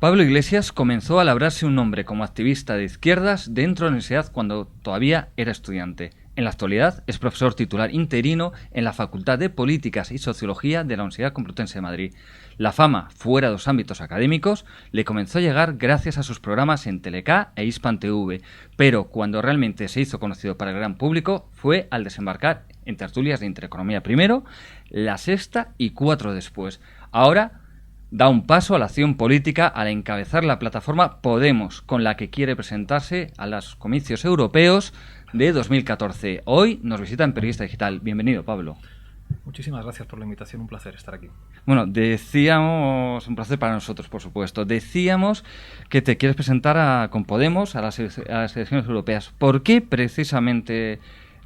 Pablo Iglesias comenzó a labrarse un nombre como activista de izquierdas dentro de la universidad cuando todavía era estudiante. En la actualidad es profesor titular interino en la Facultad de Políticas y Sociología de la Universidad Complutense de Madrid. La fama, fuera de los ámbitos académicos, le comenzó a llegar gracias a sus programas en Tele-K e Hispan TV, pero cuando realmente se hizo conocido para el gran público fue al desembarcar en tertulias de Intereconomía primero, La Sexta y Cuatro después. Ahora da un paso a la acción política al encabezar la plataforma Podemos, con la que quiere presentarse a los comicios europeos de 2014. Hoy nos visita en Periodista Digital. Bienvenido, Pablo. Muchísimas gracias por la invitación, un placer estar aquí. Bueno, decíamos, un placer para nosotros, por supuesto, decíamos que te quieres presentar con Podemos a las elecciones europeas. ¿Por qué precisamente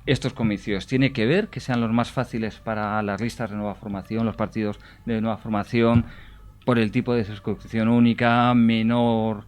estos comicios? ¿Tiene que ver que sean los más fáciles para las listas de nueva formación, los partidos de nueva formación, por el tipo de circunscripción única, menor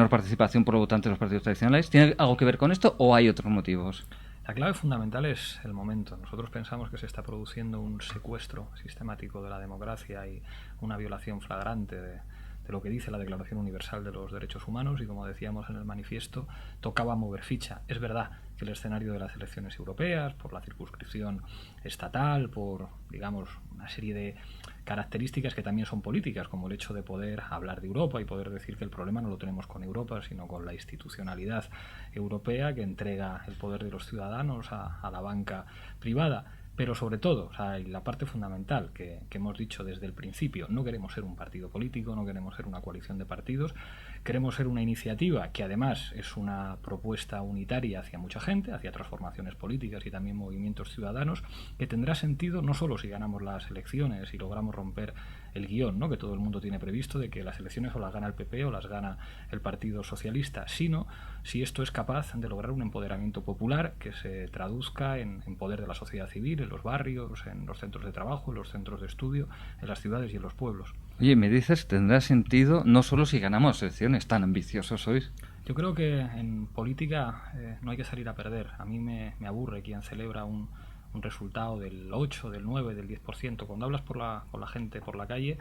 participación por votantes de los partidos tradicionales? ¿Tiene algo que ver con esto o hay otros motivos? La clave fundamental es el momento. Nosotros pensamos que se está produciendo un secuestro sistemático de la democracia y una violación flagrante de lo que dice la Declaración Universal de los Derechos Humanos, y como decíamos en el manifiesto, tocaba mover ficha. Es verdad que el escenario de las elecciones europeas, por la circunscripción estatal, por, digamos, una serie de características que también son políticas, como el hecho de poder hablar de Europa y poder decir que el problema no lo tenemos con Europa, sino con la institucionalidad europea que entrega el poder de los ciudadanos a la banca privada. Pero sobre todo, y la parte fundamental que hemos dicho desde el principio, no queremos ser un partido político, no queremos ser una coalición de partidos, queremos ser una iniciativa que además es una propuesta unitaria hacia mucha gente, hacia transformaciones políticas y también movimientos ciudadanos, que tendrá sentido no solo si ganamos las elecciones y logramos romper el guión, ¿no?, que todo el mundo tiene previsto de que las elecciones o las gana el PP o las gana el Partido Socialista, sino si esto es capaz de lograr un empoderamiento popular que se traduzca en poder de la sociedad civil, en los barrios, en los centros de trabajo, en los centros de estudio, en las ciudades y en los pueblos. Oye, me dices, tendrá sentido no solo si ganamos elecciones, tan ambiciosos sois. Yo creo que en política no hay que salir a perder. A mí me aburre quien celebra un resultado del 8, del 9, del 10%. Cuando hablas con la gente por la calle,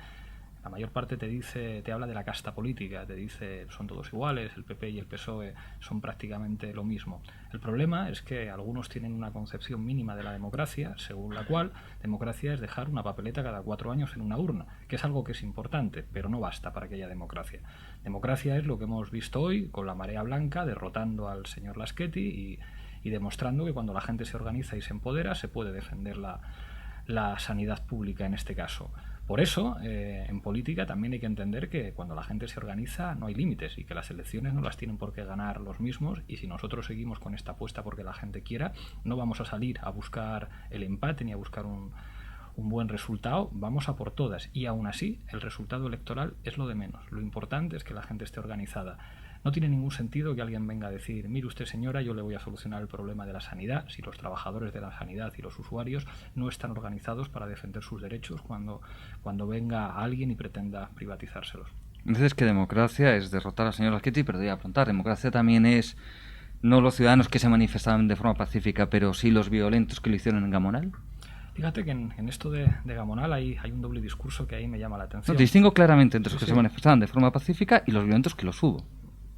la mayor parte te habla de la casta política, te dice son todos iguales, el PP y el PSOE son prácticamente lo mismo. El problema es que algunos tienen una concepción mínima de la democracia, según la cual democracia es dejar una papeleta cada 4 años en una urna, que es algo que es importante, pero no basta para que haya democracia. Democracia es lo que hemos visto hoy con la marea blanca derrotando al señor Laschetti y demostrando que cuando la gente se organiza y se empodera se puede defender la sanidad pública en este caso. Por eso, en política también hay que entender que cuando la gente se organiza no hay límites y que las elecciones no las tienen por qué ganar los mismos, y si nosotros seguimos con esta apuesta porque la gente quiera, no vamos a salir a buscar el empate ni a buscar un buen resultado, vamos a por todas, y aún así el resultado electoral es lo de menos. Lo importante es que la gente esté organizada. No tiene ningún sentido que alguien venga a decir, mire usted señora, yo le voy a solucionar el problema de la sanidad, si los trabajadores de la sanidad y los usuarios no están organizados para defender sus derechos cuando venga alguien y pretenda privatizárselos. Dices que democracia es derrotar al señor Laschetti, pero te voy a preguntar, democracia también es no los ciudadanos que se manifestaban de forma pacífica, pero sí los violentos que lo hicieron en Gamonal. Fíjate que en esto de Gamonal hay un doble discurso que ahí me llama la atención. No, distingo claramente entre los que se manifestaban de forma pacífica y los violentos que los hubo.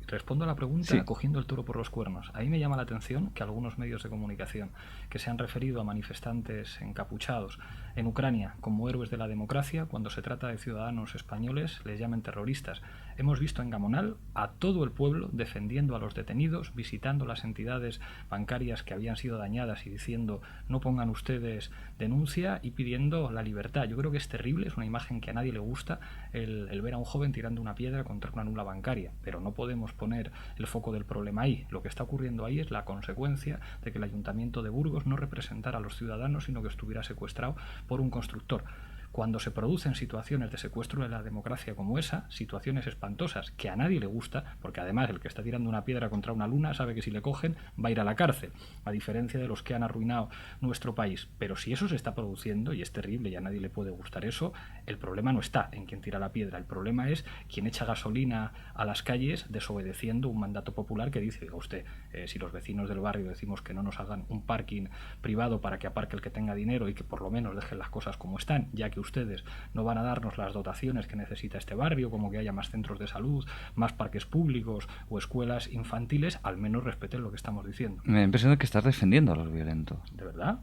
Respondo a la pregunta cogiendo el toro por los cuernos. Ahí me llama la atención que algunos medios de comunicación que se han referido a manifestantes encapuchados en Ucrania como héroes de la democracia, cuando se trata de ciudadanos españoles les llamen terroristas. Hemos visto en Gamonal a todo el pueblo defendiendo a los detenidos, visitando las entidades bancarias que habían sido dañadas y diciendo no pongan ustedes denuncia, y pidiendo la libertad. Yo creo que es terrible, es una imagen que a nadie le gusta el ver a un joven tirando una piedra contra una nula bancaria, pero no podemos poner el foco del problema ahí. Lo que está ocurriendo ahí es la consecuencia de que el Ayuntamiento de Burgos no representara a los ciudadanos, sino que estuviera secuestrado por un constructor. Cuando se producen situaciones de secuestro de la democracia como esa, situaciones espantosas que a nadie le gusta, porque además el que está tirando una piedra contra una luna sabe que si le cogen va a ir a la cárcel, a diferencia de los que han arruinado nuestro país. Pero si eso se está produciendo, y es terrible y a nadie le puede gustar eso, el problema no está en quien tira la piedra, el problema es quien echa gasolina a las calles desobedeciendo un mandato popular que dice, diga usted, Si los vecinos del barrio decimos que no nos hagan un parking privado para que aparque el que tenga dinero y que por lo menos dejen las cosas como están, ya que ustedes no van a darnos las dotaciones que necesita este barrio, como que haya más centros de salud, más parques públicos o escuelas infantiles, al menos respeten lo que estamos diciendo. Me da la impresión de que estás defendiendo a los violentos. ¿De verdad?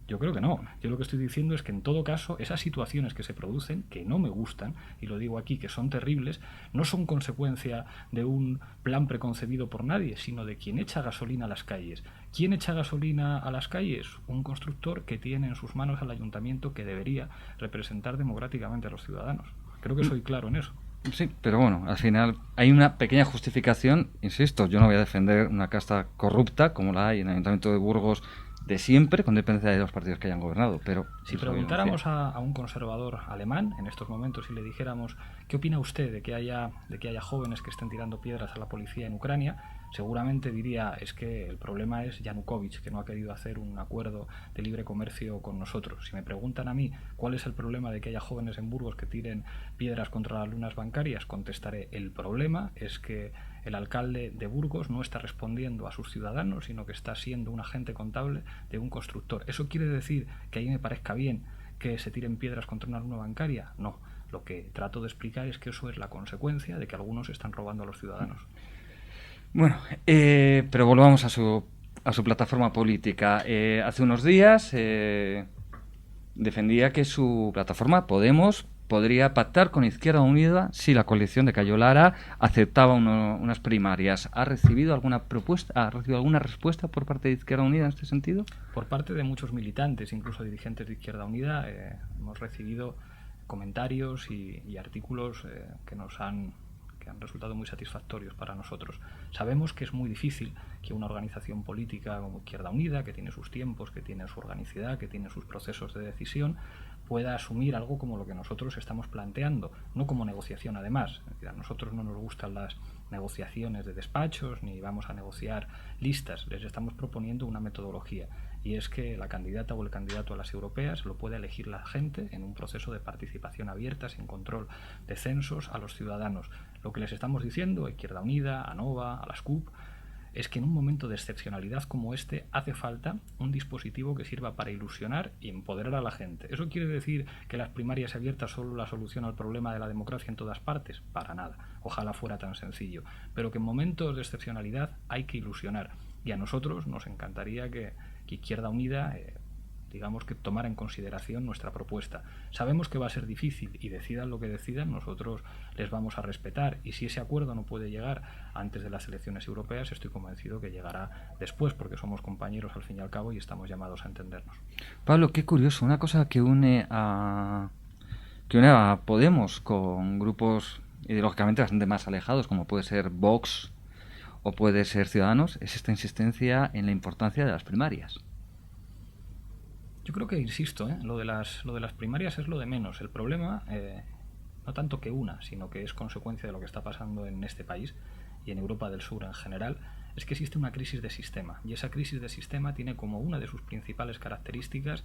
Yo creo que no. Yo lo que estoy diciendo es que en todo caso esas situaciones que se producen, que no me gustan, y lo digo aquí, que son terribles, no son consecuencia de un plan preconcebido por nadie, sino de quien echa gasolina a las calles. ¿Quién echa gasolina a las calles? Un constructor que tiene en sus manos al ayuntamiento que debería representar democráticamente a los ciudadanos. Creo que soy claro en eso. Sí, pero bueno, al final hay una pequeña justificación, insisto, yo no voy a defender una casta corrupta como la hay en el Ayuntamiento de Burgos de siempre, con dependencia de los partidos que hayan gobernado, pero... Si preguntáramos a un conservador alemán en estos momentos y le dijéramos ¿qué opina usted de que haya jóvenes que estén tirando piedras a la policía en Ucrania?, seguramente diría, es que el problema es Yanukovych, que no ha querido hacer un acuerdo de libre comercio con nosotros. Si me preguntan a mí cuál es el problema de que haya jóvenes en Burgos que tiren piedras contra las lunas bancarias, contestaré, el problema es que el alcalde de Burgos no está respondiendo a sus ciudadanos, sino que está siendo un agente contable de un constructor. ¿Eso quiere decir que a mí me parezca bien que se tiren piedras contra una luna bancaria? No. Lo que trato de explicar es que eso es la consecuencia de que algunos están robando a los ciudadanos. Bueno, pero volvamos a su plataforma política. Hace unos días defendía que su plataforma, Podemos, podría pactar con Izquierda Unida si la coalición de Cayo Lara aceptaba unas primarias. ¿Ha recibido alguna respuesta por parte de Izquierda Unida en este sentido? Por parte de muchos militantes, incluso dirigentes de Izquierda Unida, hemos recibido comentarios y artículos que han resultado muy satisfactorios para nosotros. Sabemos que es muy difícil que una organización política como Izquierda Unida, que tiene sus tiempos, que tiene su organicidad, que tiene sus procesos de decisión, pueda asumir algo como lo que nosotros estamos planteando, no como negociación además. A nosotros no nos gustan las negociaciones de despachos, ni vamos a negociar listas, les estamos proponiendo una metodología, y es que la candidata o el candidato a las europeas lo puede elegir la gente en un proceso de participación abierta, sin control de censos a los ciudadanos. Lo que les estamos diciendo a Izquierda Unida, a Nova, a las CUP, es que en un momento de excepcionalidad como este hace falta un dispositivo que sirva para ilusionar y empoderar a la gente. ¿Eso quiere decir que las primarias abiertas son la solución al problema de la democracia en todas partes? Para nada. Ojalá fuera tan sencillo. Pero que en momentos de excepcionalidad hay que ilusionar. Y a nosotros nos encantaría que Izquierda Unida digamos que tomar en consideración nuestra propuesta. Sabemos que va a ser difícil y decidan lo que decidan, nosotros les vamos a respetar, y si ese acuerdo no puede llegar antes de las elecciones europeas, estoy convencido que llegará después, porque somos compañeros al fin y al cabo y estamos llamados a entendernos. Pablo, qué curioso, una cosa que une a Podemos con grupos ideológicamente bastante más alejados, como puede ser Vox o puede ser Ciudadanos, es esta insistencia en la importancia de las primarias. Yo creo que, insisto, lo de las primarias es lo de menos. El problema, no tanto que sino que es consecuencia de lo que está pasando en este país y en Europa del Sur en general, es que existe una crisis de sistema. Y esa crisis de sistema tiene como una de sus principales características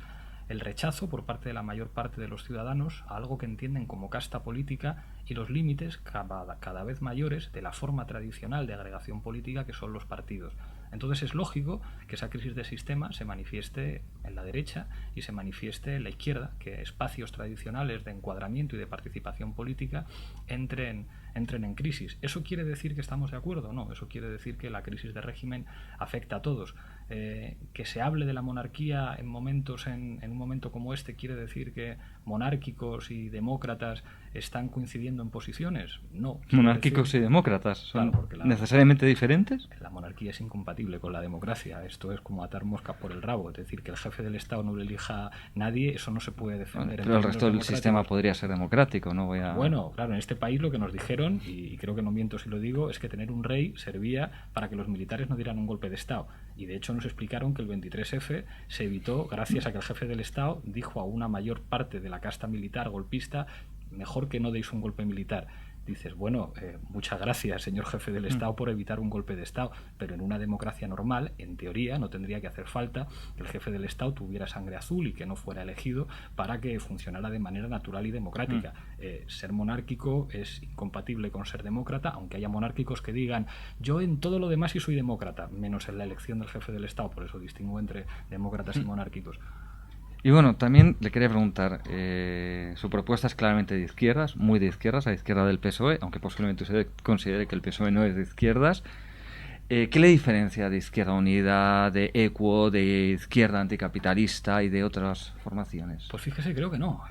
el rechazo por parte de la mayor parte de los ciudadanos a algo que entienden como casta política y los límites cada vez mayores de la forma tradicional de agregación política que son los partidos. Entonces es lógico que esa crisis de sistema se manifieste en la derecha y se manifieste en la izquierda, que espacios tradicionales de encuadramiento y de participación política entren en crisis. ¿Eso quiere decir que estamos de acuerdo? No, eso quiere decir que la crisis de régimen afecta a todos. Que se hable de la monarquía en un momento como este quiere decir que monárquicos y demócratas están coincidiendo en posiciones. No. ¿Monárquicos y demócratas son necesariamente diferentes? La monarquía es incompatible con la democracia. Esto es como atar moscas por el rabo. Es decir, que el jefe del Estado no le elija a nadie, eso no se puede defender. Pero el resto del sistema podría ser democrático, ¿no? Bueno, claro, en este país lo que nos dijeron, y creo que no miento si lo digo, es que tener un rey servía para que los militares no dieran un golpe de Estado. Y de hecho nos explicaron que el 23F se evitó gracias a que el jefe del Estado dijo a una mayor parte de la casta militar golpista: mejor que no deis un golpe militar. dices, bueno, muchas gracias, señor jefe del Estado, por evitar un golpe de Estado, pero en una democracia normal, en teoría, no tendría que hacer falta que el jefe del Estado tuviera sangre azul y que no fuera elegido para que funcionara de manera natural y democrática. Ser monárquico es incompatible con ser demócrata, aunque haya monárquicos que digan, yo en todo lo demás sí soy demócrata, menos en la elección del jefe del Estado, por eso distingo entre demócratas y monárquicos. Y bueno, también le quería preguntar, su propuesta es claramente de izquierdas, muy de izquierdas, a la izquierda del PSOE, aunque posiblemente usted considere que el PSOE no es de izquierdas. ¿Qué le diferencia de Izquierda Unida, de EQUO, de izquierda anticapitalista y de otras formaciones? Pues fíjese, creo que no.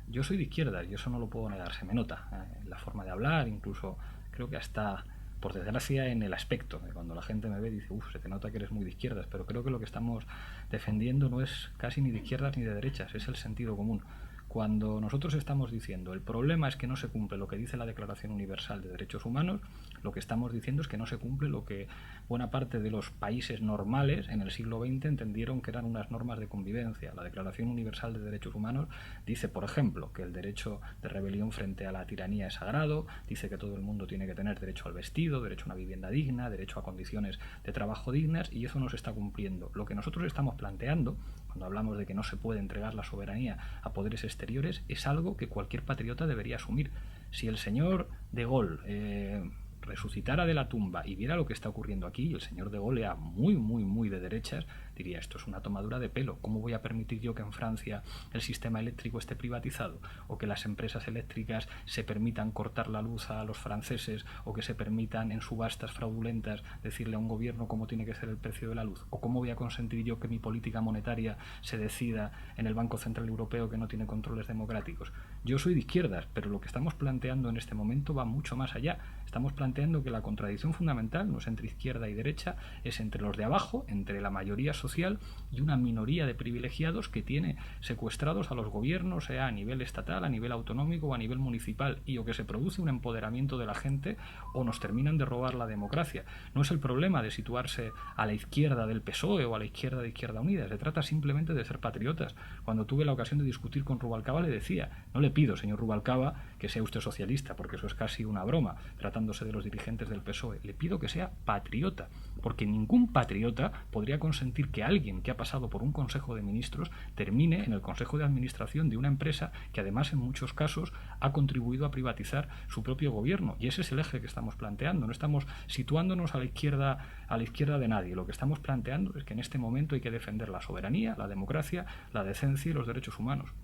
Yo soy de izquierdas y eso no lo puedo negar, se me nota. En la forma de hablar, incluso creo que hasta, por desgracia, en el aspecto. Cuando la gente me ve dice, uff, se te nota que eres muy de izquierdas, pero creo que lo que estamos defendiendo no es casi ni de izquierdas ni de derechas, es el sentido común. Cuando nosotros estamos diciendo el problema es que no se cumple lo que dice la Declaración Universal de Derechos Humanos, lo que estamos diciendo es que no se cumple lo que buena parte de los países normales en el siglo XX entendieron que eran unas normas de convivencia. La Declaración Universal de Derechos Humanos dice, por ejemplo, que el derecho de rebelión frente a la tiranía es sagrado, dice que todo el mundo tiene que tener derecho al vestido, derecho a una vivienda digna, derecho a condiciones de trabajo dignas, y eso no se está cumpliendo. Lo que nosotros estamos planteando, cuando hablamos de que no se puede entregar la soberanía a poderes exteriores, es algo que cualquier patriota debería asumir. Si el señor de Gaulle resucitara de la tumba y viera lo que está ocurriendo aquí, y el señor de Gaulle era muy de derechas, diría, esto es una tomadura de pelo. ¿Cómo voy a permitir yo que en Francia el sistema eléctrico esté privatizado? O que las empresas eléctricas se permitan cortar la luz a los franceses, o que se permitan en subastas fraudulentas decirle a un gobierno cómo tiene que ser el precio de la luz. ¿O cómo voy a consentir yo que mi política monetaria se decida en el Banco Central Europeo, que no tiene controles democráticos? Yo soy de izquierdas, pero lo que estamos planteando en este momento va mucho más allá. Estamos planteando que la contradicción fundamental no es entre izquierda y derecha, es entre los de abajo, entre la mayoría social y una minoría de privilegiados que tiene secuestrados a los gobiernos, sea a nivel estatal, a nivel autonómico o a nivel municipal, y o que se produce un empoderamiento de la gente o nos terminan de robar la democracia. No es el problema de situarse a la izquierda del PSOE o a la izquierda de Izquierda Unida, se trata simplemente de ser patriotas. Cuando tuve la ocasión de discutir con Rubalcaba le decía, no le pido, señor Rubalcaba, que sea usted socialista, porque eso es casi una broma, tratándose de los dirigentes del PSOE, le pido que sea patriota, porque ningún patriota podría consentir que alguien que ha pasado por un Consejo de Ministros termine en el Consejo de Administración de una empresa que además en muchos casos ha contribuido a privatizar su propio gobierno. Y ese es el eje que estamos planteando. No estamos situándonos a la izquierda de nadie. Lo que estamos planteando es que en este momento hay que defender la soberanía, la democracia, la decencia y los derechos humanos.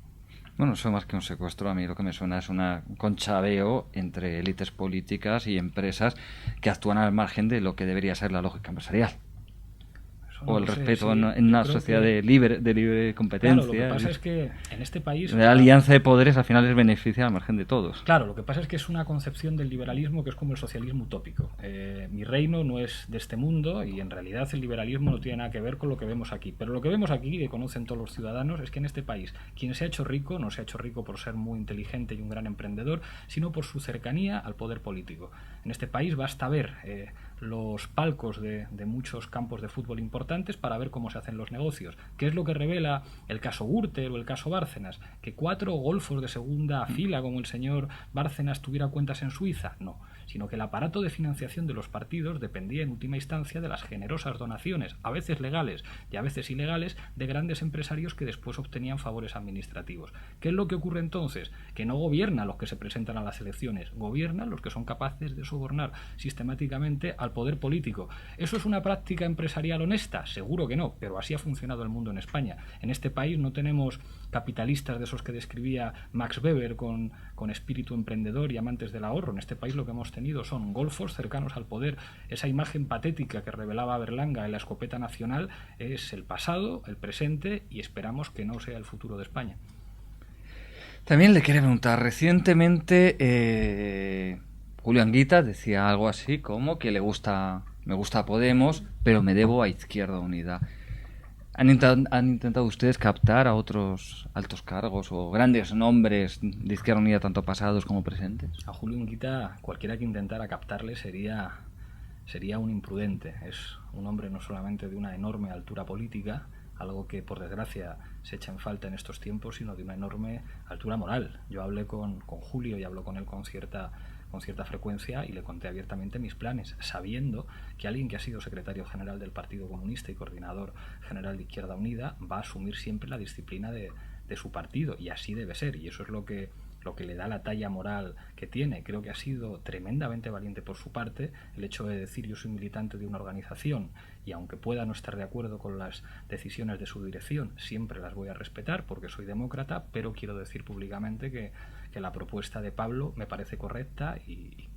Bueno, eso más que un secuestro, a mí lo que me suena es un conchaveo entre élites políticas y empresas que actúan al margen de lo que debería ser la lógica empresarial. O el respeto en una sociedad de libre competencia. Claro, lo que pasa es que en este país... La alianza de poderes al final les beneficia al margen de todos. Claro, lo que pasa es que es una concepción del liberalismo que es como el socialismo utópico. Mi reino no es de este mundo y en realidad el liberalismo no tiene nada que ver con lo que vemos aquí. Pero lo que vemos aquí, que conocen todos los ciudadanos, es que en este país quien se ha hecho rico no se ha hecho rico por ser muy inteligente y un gran emprendedor, sino por su cercanía al poder político. En este país basta ver los palcos de muchos campos de fútbol importantes para ver cómo se hacen los negocios. ¿Qué es lo que revela el caso Gürtel o el caso Bárcenas? ¿Que 4 golfos de segunda fila como el señor Bárcenas tuviera cuentas en Suiza? No, sino que el aparato de financiación de los partidos dependía en última instancia de las generosas donaciones, a veces legales y a veces ilegales, de grandes empresarios que después obtenían favores administrativos. ¿Qué es lo que ocurre entonces? Que no gobiernan los que se presentan a las elecciones, gobiernan los que son capaces de sobornar sistemáticamente al poder político. ¿Eso es una práctica empresarial honesta? Seguro que no, pero así ha funcionado el mundo en España. En este país no tenemos capitalistas de esos que describía Max Weber con espíritu emprendedor y amantes del ahorro. En este país lo que hemos tenido son golfos cercanos al poder. Esa imagen patética que revelaba Berlanga en la escopeta nacional es el pasado, el presente y esperamos que no sea el futuro de España. También le quería preguntar, recientemente Julio Anguita decía algo así como que me gusta Podemos, pero me debo a Izquierda Unida. ¿Han intentado ustedes captar a otros altos cargos o grandes nombres de Izquierda Unida, tanto pasados como presentes? A Julio Anguita, cualquiera que intentara captarle sería un imprudente. Es un hombre no solamente de una enorme altura política, algo que por desgracia se echa en falta en estos tiempos, sino de una enorme altura moral. Yo hablé con Julio y hablo con él con cierta con cierta frecuencia y le conté abiertamente mis planes, sabiendo que alguien que ha sido secretario general del Partido Comunista y coordinador general de Izquierda Unida va a asumir siempre la disciplina de su partido, y así debe ser, y eso es lo que le da la talla moral que tiene. Creo que ha sido tremendamente valiente por su parte el hecho de decir: yo soy militante de una organización y aunque pueda no estar de acuerdo con las decisiones de su dirección, siempre las voy a respetar porque soy demócrata, pero quiero decir públicamente que la propuesta de Pablo me parece correcta y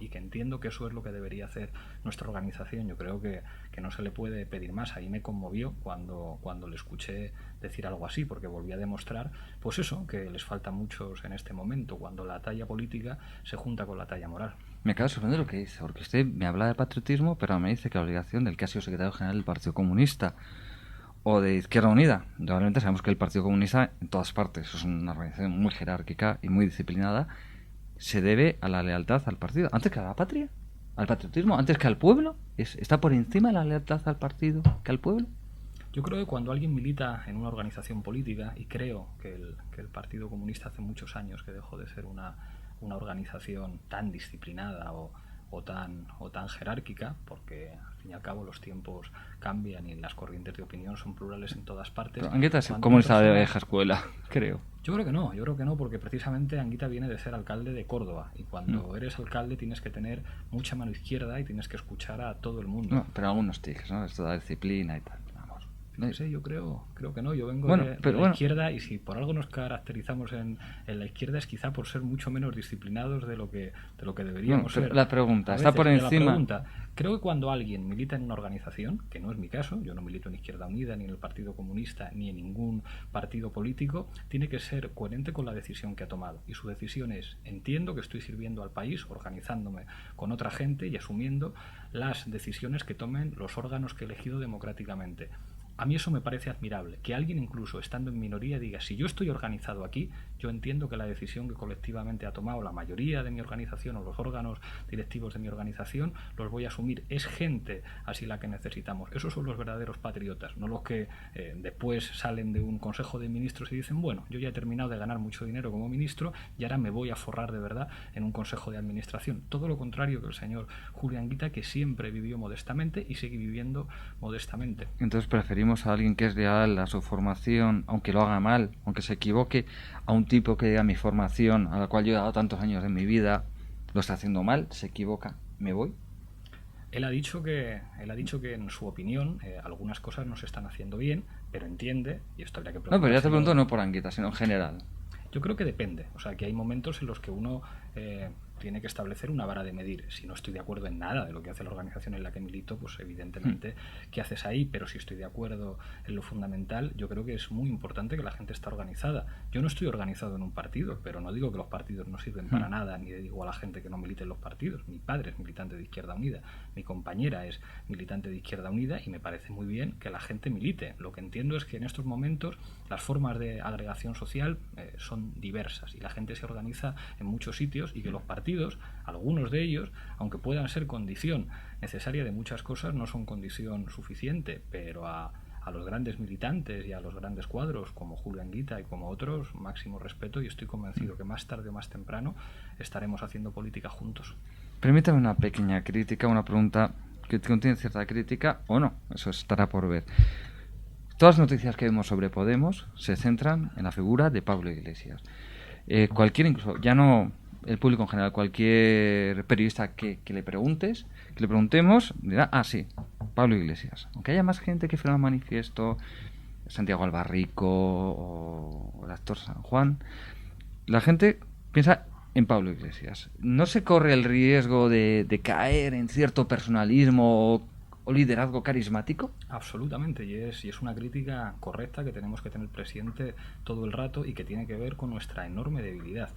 que entiendo que eso es lo que debería hacer nuestra organización. Yo creo que no se le puede pedir más. Ahí me conmovió cuando le escuché decir algo así, porque volví a demostrar, pues eso, que les falta a muchos en este momento, cuando la talla política se junta con la talla moral. Me acaba de sorprender lo que dice, porque usted me habla de patriotismo, pero me dice que la obligación del que ha sido secretario general del Partido Comunista o de Izquierda Unida, realmente sabemos que el Partido Comunista en todas partes es una organización muy jerárquica y muy disciplinada, se debe a la lealtad al partido, antes que a la patria, al patriotismo, antes que al pueblo. ¿Está por encima de la lealtad al partido que al pueblo? Yo creo que cuando alguien milita en una organización política, y creo que el Partido Comunista hace muchos años que dejó de ser una organización tan disciplinada o tan jerárquica, porque al fin y al cabo los tiempos cambian y las corrientes de opinión son plurales en todas partes. Pero Anguita es comunista de vieja escuela, creo. Yo creo que no, porque precisamente Anguita viene de ser alcalde de Córdoba, y cuando eres alcalde tienes que tener mucha mano izquierda y tienes que escuchar a todo el mundo. No, pero algunos tics, ¿no? Esto da disciplina y tal. No sé, yo creo que no. Yo vengo de la izquierda, y si por algo nos caracterizamos en la izquierda es quizá por ser mucho menos disciplinados de lo que deberíamos ser. La pregunta, ¿está por encima? Creo que cuando alguien milita en una organización, que no es mi caso, yo no milito en Izquierda Unida, ni en el Partido Comunista, ni en ningún partido político, tiene que ser coherente con la decisión que ha tomado. Y su decisión es: entiendo que estoy sirviendo al país, organizándome con otra gente y asumiendo las decisiones que tomen los órganos que he elegido democráticamente. A mí eso me parece admirable, que alguien incluso estando en minoría diga: si yo estoy organizado aquí, yo entiendo que la decisión que colectivamente ha tomado la mayoría de mi organización o los órganos directivos de mi organización los voy a asumir. Es gente así la que necesitamos. Esos son los verdaderos patriotas, no los que después salen de un consejo de ministros y dicen: bueno, yo ya he terminado de ganar mucho dinero como ministro y ahora me voy a forrar de verdad en un consejo de administración. Todo lo contrario que el señor Julio Anguita, que siempre vivió modestamente y sigue viviendo modestamente. Entonces preferimos a alguien que es leal a su formación, aunque lo haga mal, aunque se equivoque, a un tipo que diga: mi formación, a la cual yo he dado tantos años de mi vida, lo está haciendo mal, se equivoca, me voy. Él ha dicho que en su opinión algunas cosas no se están haciendo bien, pero entiende, y esto habría que preguntar. No, pero ya te pregunto no por Anguita, sino en general. Yo creo que depende, o sea, que hay momentos en los que uno tiene que establecer una vara de medir. Si no estoy de acuerdo en nada de lo que hace la organización en la que milito, pues evidentemente, ¿qué haces ahí? Pero si estoy de acuerdo en lo fundamental, yo creo que es muy importante que la gente esté organizada. Yo no estoy organizado en un partido, pero no digo que los partidos no sirven para nada, ni digo a la gente que no milite en los partidos. Mi padre es militante de Izquierda Unida, mi compañera es militante de Izquierda Unida, y me parece muy bien que la gente milite. Lo que entiendo es que en estos momentos las formas de agregación social son diversas y la gente se organiza en muchos sitios, y que los partidos, algunos de ellos, aunque puedan ser condición necesaria de muchas cosas, no son condición suficiente, pero a los grandes militantes y a los grandes cuadros como Julio Anguita y como otros, máximo respeto, y estoy convencido que más tarde o más temprano estaremos haciendo política juntos. Permítame una pequeña crítica, una pregunta que contiene cierta crítica o no, eso estará por ver. Todas las noticias que vemos sobre Podemos se centran en la figura de Pablo Iglesias. Cualquier, incluso, ya no el público en general, cualquier periodista que le preguntemos, dirá: ah, sí, Pablo Iglesias. Aunque haya más gente que firma manifiesto, Santiago Albarrico o el actor San Juan, la gente piensa en Pablo Iglesias. ¿No se corre el riesgo de caer en cierto personalismo o liderazgo carismático? Absolutamente, y es una crítica correcta que tenemos que tener presente todo el rato y que tiene que ver con nuestra enorme debilidad.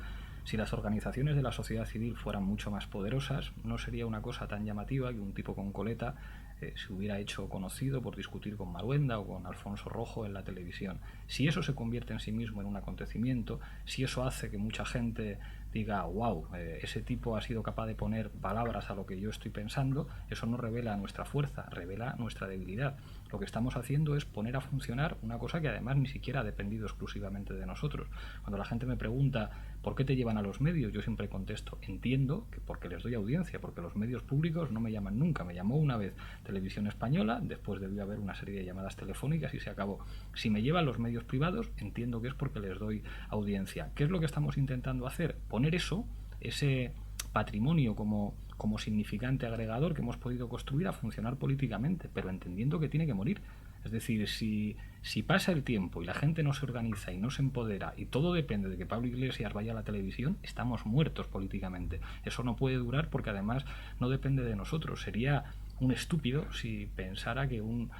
Si las organizaciones de la sociedad civil fueran mucho más poderosas, no sería una cosa tan llamativa que un tipo con coleta se hubiera hecho conocido por discutir con Maruenda o con Alfonso Rojo en la televisión. Si eso se convierte en sí mismo en un acontecimiento, si eso hace que mucha gente diga: wow, ese tipo ha sido capaz de poner palabras a lo que yo estoy pensando, eso no revela nuestra fuerza, revela nuestra debilidad. Lo que estamos haciendo es poner a funcionar una cosa que además ni siquiera ha dependido exclusivamente de nosotros. Cuando la gente me pregunta ¿por qué te llevan a los medios? Yo siempre contesto, entiendo que porque les doy audiencia, porque los medios públicos no me llaman nunca. Me llamó una vez Televisión Española, después debió haber una serie de llamadas telefónicas y se acabó. Si me llevan los medios privados, entiendo que es porque les doy audiencia. ¿Qué es lo que estamos intentando hacer? Poner ese patrimonio como significante agregador que hemos podido construir a funcionar políticamente, pero entendiendo que tiene que morir. Es decir, si pasa el tiempo y la gente no se organiza y no se empodera y todo depende de que Pablo Iglesias vaya a la televisión, estamos muertos políticamente. Eso no puede durar porque además no depende de nosotros. Sería un estúpido si pensara que un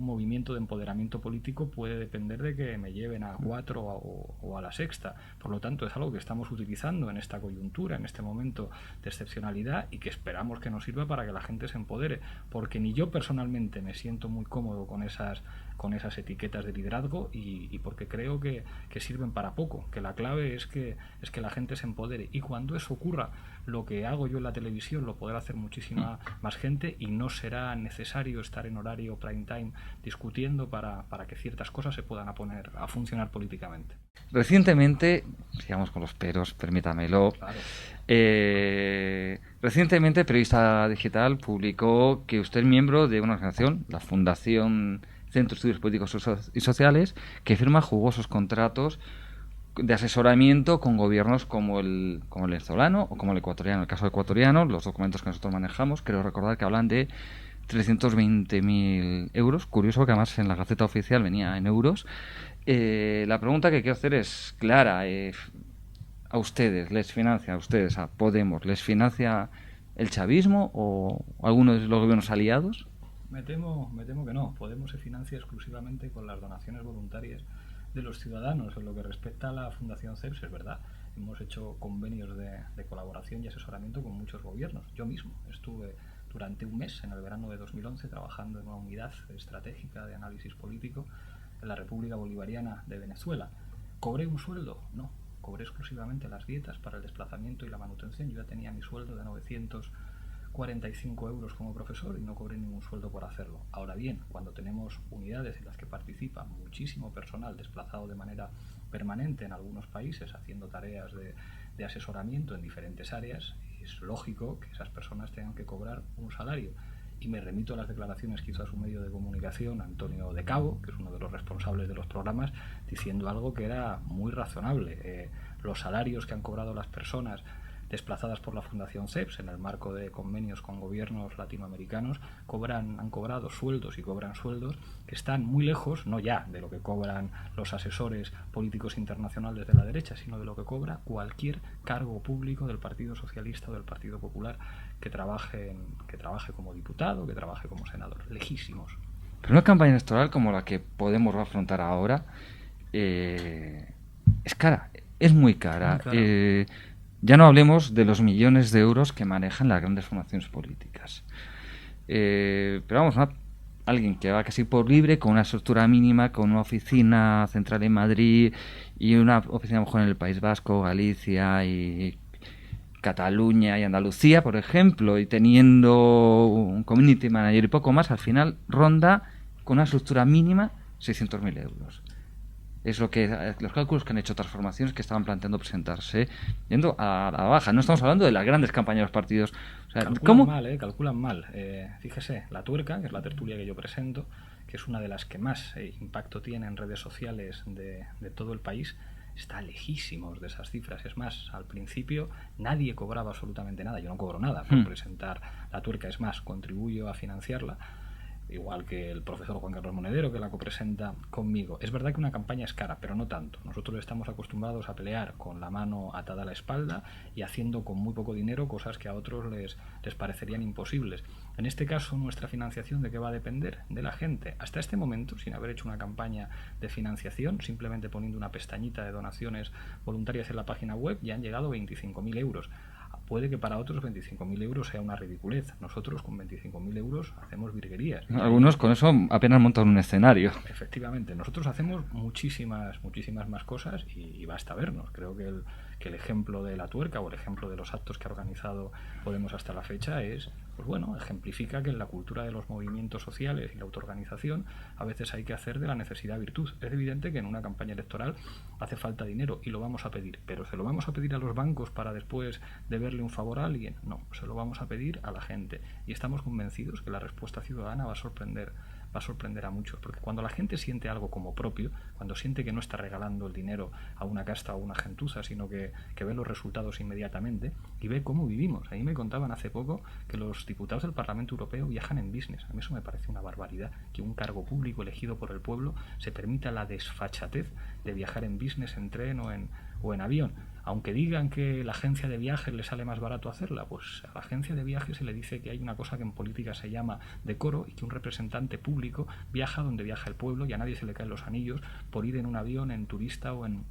movimiento de empoderamiento político puede depender de que me lleven a 4 o a la Sexta. Por lo tanto, es algo que estamos utilizando en esta coyuntura, en este momento de excepcionalidad y que esperamos que nos sirva para que la gente se empodere, porque ni yo personalmente me siento muy cómodo con esas etiquetas de liderazgo y porque creo que sirven para poco, que la clave es que la gente se empodere, y cuando eso ocurra, lo que hago yo en la televisión lo podrá hacer muchísima más gente y no será necesario estar en horario prime time discutiendo para que ciertas cosas se puedan poner a funcionar políticamente. Recientemente, sigamos con los peros, permítamelo. Claro. Recientemente, Periodista Digital publicó que usted es miembro de una organización, la Fundación Centro de Estudios Políticos y Sociales, que firma jugosos contratos de asesoramiento con gobiernos como el venezolano o como el ecuatoriano. En el caso ecuatoriano, los documentos que nosotros manejamos, creo recordar que hablan de 320.000 euros. Curioso que además en la Gaceta Oficial venía en euros. La pregunta que quiero hacer es clara. ¿A ustedes les financia, a Podemos, les financia el chavismo o alguno de los gobiernos aliados? Me temo que no. Podemos se financia exclusivamente con las donaciones voluntarias de los ciudadanos. En lo que respecta a la Fundación CEPS, es verdad, hemos hecho convenios de colaboración y asesoramiento con muchos gobiernos. Yo mismo estuve durante un mes, en el verano de 2011, trabajando en una unidad estratégica de análisis político en la República Bolivariana de Venezuela. ¿Cobré un sueldo? No. Cobré exclusivamente las dietas para el desplazamiento y la manutención. Yo ya tenía mi sueldo de 945 euros como profesor y no cobré ningún sueldo por hacerlo. Ahora bien, cuando tenemos unidades en las que participa muchísimo personal desplazado de manera permanente en algunos países haciendo tareas de asesoramiento en diferentes áreas, es lógico que esas personas tengan que cobrar un salario. Y me remito a las declaraciones que hizo a su medio de comunicación Antonio de Cabo, que es uno de los responsables de los programas, diciendo algo que era muy razonable. Los salarios que han cobrado las personas desplazadas por la Fundación CEPS en el marco de convenios con gobiernos latinoamericanos han cobrado sueldos y cobran sueldos que están muy lejos, no ya de lo que cobran los asesores políticos internacionales de la derecha, sino de lo que cobra cualquier cargo público del Partido Socialista o del Partido Popular que trabaje como diputado, que trabaje como senador. Lejísimos. Pero una campaña electoral como la que Podemos va a afrontar ahora es cara, es muy cara. Ya no hablemos de los millones de euros que manejan las grandes formaciones políticas. Pero vamos, alguien que va casi por libre, con una estructura mínima, con una oficina central en Madrid y una oficina mejor en el País Vasco, Galicia y Cataluña y Andalucía, por ejemplo, y teniendo un community manager y poco más, al final ronda con una estructura mínima 600.000 euros. Es lo que los cálculos que han hecho otras formaciones que estaban planteando presentarse yendo a la baja. No estamos hablando de las grandes campañas de los partidos. O sea, calculan mal. Fíjese, La Tuerca, que es la tertulia que yo presento, que es una de las que más impacto tiene en redes sociales de todo el país, está lejísimos de esas cifras. Es más, al principio nadie cobraba absolutamente nada. Yo no cobro nada por presentar La Tuerca. Es más, contribuyo a financiarla, igual que el profesor Juan Carlos Monedero, que la copresenta conmigo. Es verdad que una campaña es cara, pero no tanto. Nosotros estamos acostumbrados a pelear con la mano atada a la espalda y haciendo con muy poco dinero cosas que a otros les parecerían imposibles. En este caso, nuestra financiación, ¿de qué va a depender? De la gente. Hasta este momento, sin haber hecho una campaña de financiación, simplemente poniendo una pestañita de donaciones voluntarias en la página web, ya han llegado 25.000 euros. Puede que para otros 25.000 euros sea una ridiculez. Nosotros con 25.000 euros hacemos virguerías. Algunos con eso apenas montan un escenario. Efectivamente, nosotros hacemos muchísimas más cosas y basta vernos. Creo que el ejemplo de La Tuerca o el ejemplo de los actos que ha organizado Podemos hasta la fecha es pues bueno, ejemplifica que en la cultura de los movimientos sociales y la autoorganización a veces hay que hacer de la necesidad virtud. Es evidente que en una campaña electoral hace falta dinero y lo vamos a pedir, pero ¿se lo vamos a pedir a los bancos para después deberle un favor a alguien? No, se lo vamos a pedir a la gente, y estamos convencidos que la respuesta ciudadana va a sorprender a muchos, porque cuando la gente siente algo como propio, cuando siente que no está regalando el dinero a una casta o a una gentuza, sino que ve los resultados inmediatamente y ve cómo vivimos. A mí me contaban hace poco que los diputados del Parlamento Europeo viajan en business. A mí eso me parece una barbaridad, que un cargo público elegido por el pueblo se permita la desfachatez de viajar en business, en tren o en avión. Aunque digan que la agencia de viajes le sale más barato hacerla, pues a la agencia de viajes se le dice que hay una cosa que en política se llama decoro, y que un representante público viaja donde viaja el pueblo, y a nadie se le caen los anillos por ir en un avión en turista o en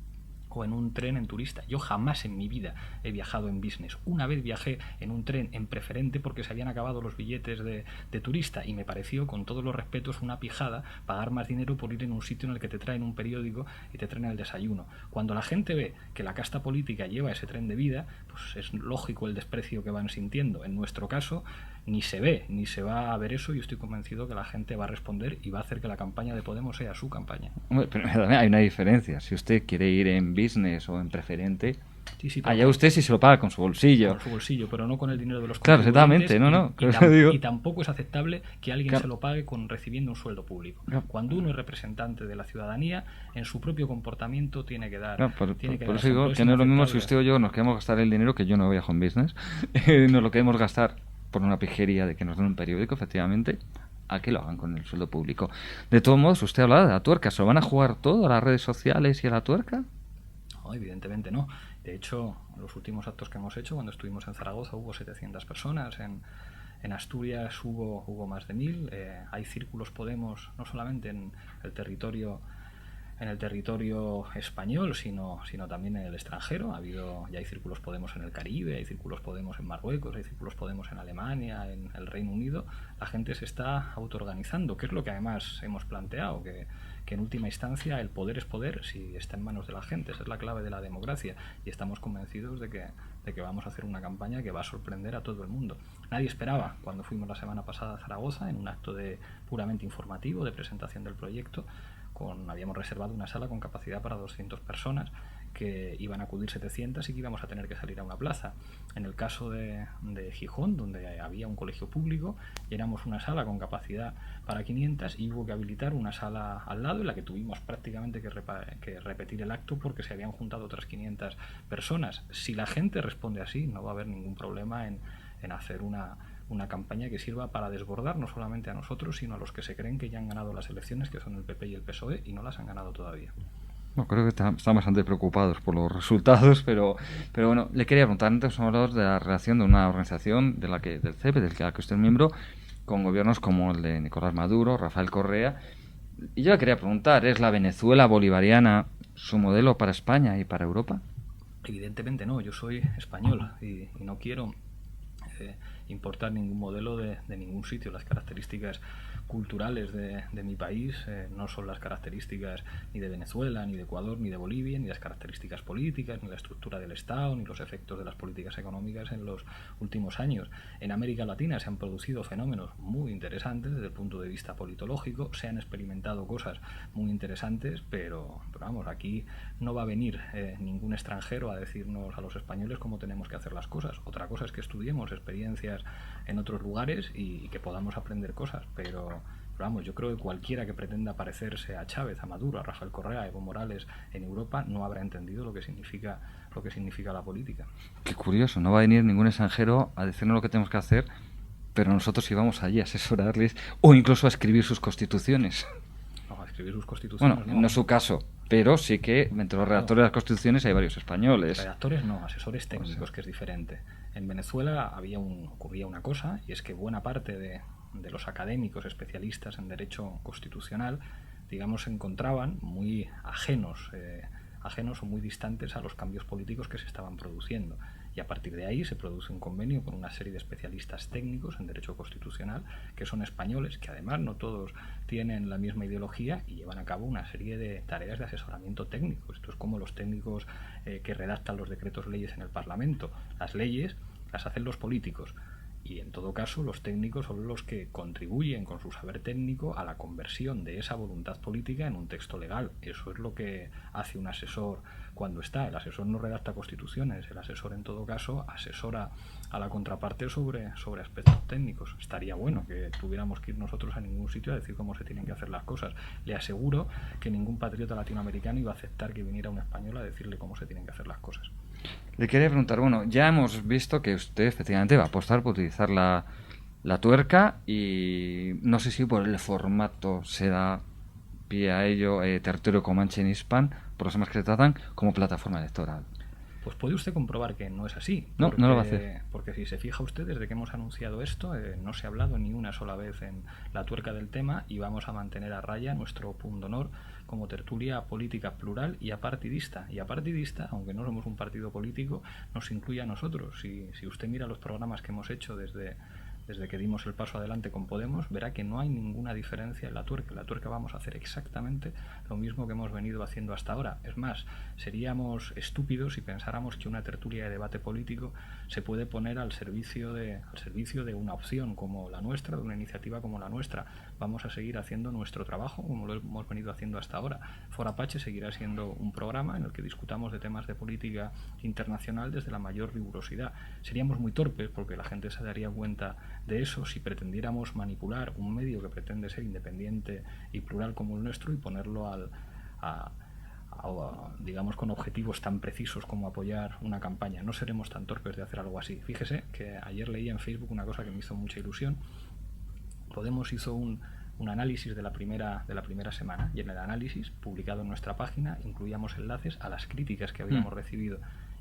un tren en turista. Yo jamás en mi vida he viajado en business. Una vez viajé en un tren en preferente porque se habían acabado los billetes de turista, y me pareció, con todos los respetos, una pijada pagar más dinero por ir en un sitio en el que te traen un periódico y te traen el desayuno. Cuando la gente ve que la casta política lleva ese tren de vida, pues es lógico el desprecio que van sintiendo. En nuestro caso, ni se ve, ni se va a ver eso, y estoy convencido que la gente va a responder y va a hacer que la campaña de Podemos sea su campaña. Hombre, pero hay una diferencia. Si usted quiere ir en business o en preferente, Sí, allá usted sí se lo paga con su bolsillo. Con su bolsillo, pero no con el dinero de los Claro, contribuyentes. exactamente, Y tampoco es aceptable que alguien claro, se lo pague recibiendo un sueldo público. Claro. Cuando uno es representante de la ciudadanía, en su propio comportamiento tiene que dar. Claro, por dar eso digo que no es lo mismo si usted o yo nos queremos gastar el dinero, que yo no viajo en business, nos lo queremos gastar por una pijería de que nos den un periódico, efectivamente, a que lo hagan con el sueldo público. De todos modos, usted hablaba de la tuerca. ¿Se lo van a jugar todo a las redes sociales y a la tuerca? No, evidentemente no. De hecho, en los últimos actos que hemos hecho, cuando estuvimos en Zaragoza, hubo 700 personas. En Asturias hubo más de 1000. Hay círculos Podemos no solamente en el territorio español, sino también en el extranjero. Ya hay círculos Podemos en el Caribe, hay círculos Podemos en Marruecos, hay círculos Podemos en Alemania, en el Reino Unido. La gente se está autoorganizando, que es lo que además hemos planteado, que en última instancia el poder es poder si está en manos de la gente. Esa es la clave de la democracia, y estamos convencidos de que vamos a hacer una campaña que va a sorprender a todo el mundo. Nadie esperaba, cuando fuimos la semana pasada a Zaragoza, en un acto puramente informativo de presentación del proyecto, habíamos reservado una sala con capacidad para 200 personas, que iban a acudir 700 y que íbamos a tener que salir a una plaza. En el caso de Gijón, donde había un colegio público, llenamos una sala con capacidad para 500 y hubo que habilitar una sala al lado, en la que tuvimos prácticamente que repetir el acto porque se habían juntado otras 500 personas. Si la gente responde así, no va a haber ningún problema en hacer una campaña que sirva para desbordar no solamente a nosotros, sino a los que se creen que ya han ganado las elecciones, que son el PP y el PSOE, y no las han ganado todavía. No, creo que están bastante preocupados por los resultados, pero bueno, le quería preguntar, antes hemos hablado de la relación de una organización del CEP, del que usted es miembro, con gobiernos como el de Nicolás Maduro, Rafael Correa, y yo le quería preguntar, ¿es la Venezuela bolivariana su modelo para España y para Europa? Evidentemente no, yo soy español y no quiero importar ningún modelo de ningún sitio. Las características culturales de mi país no son las características ni de Venezuela, ni de Ecuador, ni de Bolivia, ni las características políticas, ni la estructura del Estado, ni los efectos de las políticas económicas en los últimos años. En América Latina se han producido fenómenos muy interesantes desde el punto de vista politológico, se han experimentado cosas muy interesantes, pero vamos, aquí no va a venir ningún extranjero a decirnos a los españoles cómo tenemos que hacer las cosas. Otra cosa es que estudiemos experiencias en otros lugares y que podamos aprender cosas, pero vamos, yo creo que cualquiera que pretenda parecerse a Chávez, a Maduro, a Rafael Correa, a Evo Morales en Europa no habrá entendido lo que significa la política. Qué curioso, no va a venir ningún extranjero a decirnos lo que tenemos que hacer, pero nosotros íbamos allí a asesorarles o incluso a escribir sus constituciones. No, a escribir sus constituciones. Bueno, no es su caso, pero sí que entre los redactores de las constituciones hay varios españoles. Redactores no, asesores técnicos, que es diferente. En Venezuela ocurría una cosa, y es que buena parte de los académicos especialistas en derecho constitucional, digamos, se encontraban muy ajenos o muy distantes a los cambios políticos que se estaban produciendo. Y a partir de ahí se produce un convenio con una serie de especialistas técnicos en derecho constitucional, que son españoles, que además no todos tienen la misma ideología y llevan a cabo una serie de tareas de asesoramiento técnico. Esto es como los técnicos que redactan los decretos leyes en el Parlamento. Las leyes las hacen los políticos, y en todo caso los técnicos son los que contribuyen con su saber técnico a la conversión de esa voluntad política en un texto legal. Eso es lo que hace un asesor cuando está. El asesor no redacta constituciones, el asesor en todo caso asesora a la contraparte sobre aspectos técnicos. Estaría bueno que tuviéramos que ir nosotros a ningún sitio a decir cómo se tienen que hacer las cosas. Le aseguro que ningún patriota latinoamericano iba a aceptar que viniera un español a decirle cómo se tienen que hacer las cosas. Le quería preguntar, bueno, ya hemos visto que usted efectivamente va a apostar por utilizar la tuerca y no sé si por el formato se da pie a ello Territorio Comanche en Hispan, por los temas que se tratan, como plataforma electoral. Pues puede usted comprobar que no es así. No lo va a hacer. Porque si se fija usted, desde que hemos anunciado esto, no se ha hablado ni una sola vez en la tuerca del tema y vamos a mantener a raya nuestro punto honor como tertulia política plural y apartidista. Y apartidista, aunque no somos un partido político, nos incluye a nosotros. Si usted mira los programas que hemos hecho desde que dimos el paso adelante con Podemos, verá que no hay ninguna diferencia en la tuerca. En la tuerca vamos a hacer exactamente lo mismo que hemos venido haciendo hasta ahora. Es más, seríamos estúpidos si pensáramos que una tertulia de debate político se puede poner al servicio de una opción como la nuestra, de una iniciativa como la nuestra. Vamos a seguir haciendo nuestro trabajo como lo hemos venido haciendo hasta ahora. Fora Apache seguirá siendo un programa en el que discutamos de temas de política internacional desde la mayor rigurosidad. Seríamos muy torpes porque la gente se daría cuenta de eso si pretendiéramos manipular un medio que pretende ser independiente y plural como el nuestro y ponerlo digamos con objetivos tan precisos como apoyar una campaña. No seremos tan torpes de hacer algo así. Fíjese que ayer leí en Facebook una cosa que me hizo mucha ilusión. Podemos hizo un análisis de la primera semana y en el análisis publicado en nuestra página incluíamos enlaces a las críticas que habíamos recibido.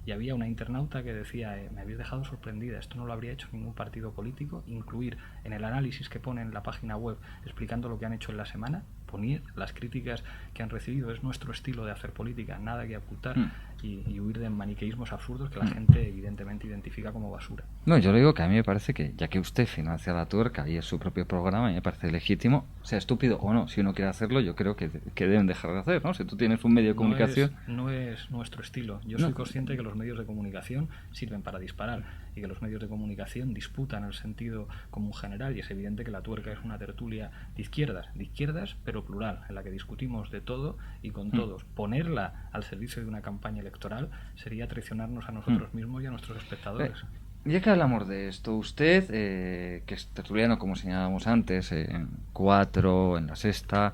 Y había una internauta que decía, me habéis dejado sorprendida, esto no lo habría hecho ningún partido político, incluir en el análisis que pone en la página web explicando lo que han hecho en la semana, poner las críticas que han recibido. Es nuestro estilo de hacer política, nada que ocultar y huir de maniqueísmos absurdos que la gente evidentemente identifica como basura. No, yo le digo que a mí me parece que, ya que usted financia la tuerca y es su propio programa, me parece legítimo, sea estúpido o no, si uno quiere hacerlo, yo creo que deben dejar de hacer, ¿no? Si tú tienes un medio de comunicación... No es nuestro estilo. Yo soy consciente de que los medios de comunicación sirven para disparar y que los medios de comunicación disputan el sentido común general, y es evidente que la tuerca es una tertulia de izquierdas pero plural, en la que discutimos de todo y con todos. Ponerla al servicio de una campaña electoral sería traicionarnos a nosotros mismos y a nuestros espectadores. Ya que hablamos de esto, usted, que es tertuliano, como señalábamos antes, en 4, en La Sexta,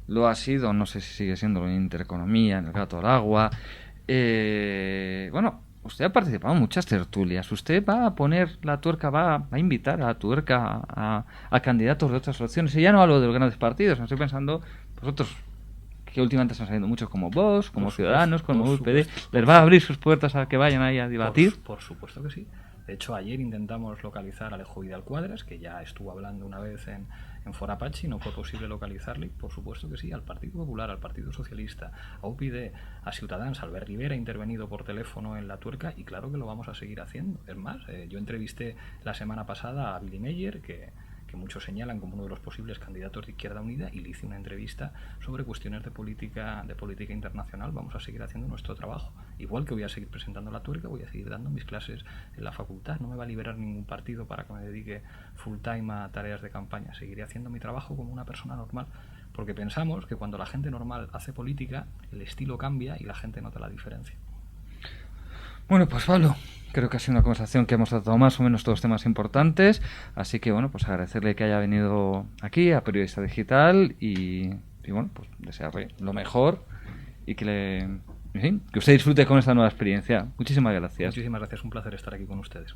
lo ha sido, no sé si sigue siendo en Intereconomía, en El Gato al Agua. Bueno, usted ha participado en muchas tertulias. ¿Usted va a poner la tuerca, va a invitar a la tuerca a candidatos de otras opciones? Y ya no hablo de los grandes partidos, me estoy pensando, vosotros, que últimamente están saliendo muchos como Vox, como Ciudadanos, como UPD, ¿les va a abrir sus puertas a que vayan ahí a debatir? Por supuesto que sí. De hecho, ayer intentamos localizar a Alejo Vidal Cuadras, que ya estuvo hablando una vez en Fora Apache y no fue posible localizarle. Por supuesto que sí, al Partido Popular, al Partido Socialista, a UPyD, a Ciutadans. Albert Rivera ha intervenido por teléfono en la tuerca y claro que lo vamos a seguir haciendo. Es más, yo entrevisté la semana pasada a Billy Meyer, que muchos señalan como uno de los posibles candidatos de Izquierda Unida, y le hice una entrevista sobre cuestiones de política internacional. Vamos a seguir haciendo nuestro trabajo. Igual que voy a seguir presentando la tuerca, voy a seguir dando mis clases en la facultad. No me va a liberar ningún partido para que me dedique full time a tareas de campaña. Seguiré haciendo mi trabajo como una persona normal, porque pensamos que cuando la gente normal hace política, el estilo cambia y la gente nota la diferencia. Bueno, pues Pablo, creo que ha sido una conversación que hemos tratado más o menos todos los temas importantes, así que bueno, pues agradecerle que haya venido aquí a Periodista Digital y bueno, pues desearle lo mejor y en fin, que usted disfrute con esta nueva experiencia. Muchísimas gracias. Muchísimas gracias, un placer estar aquí con ustedes.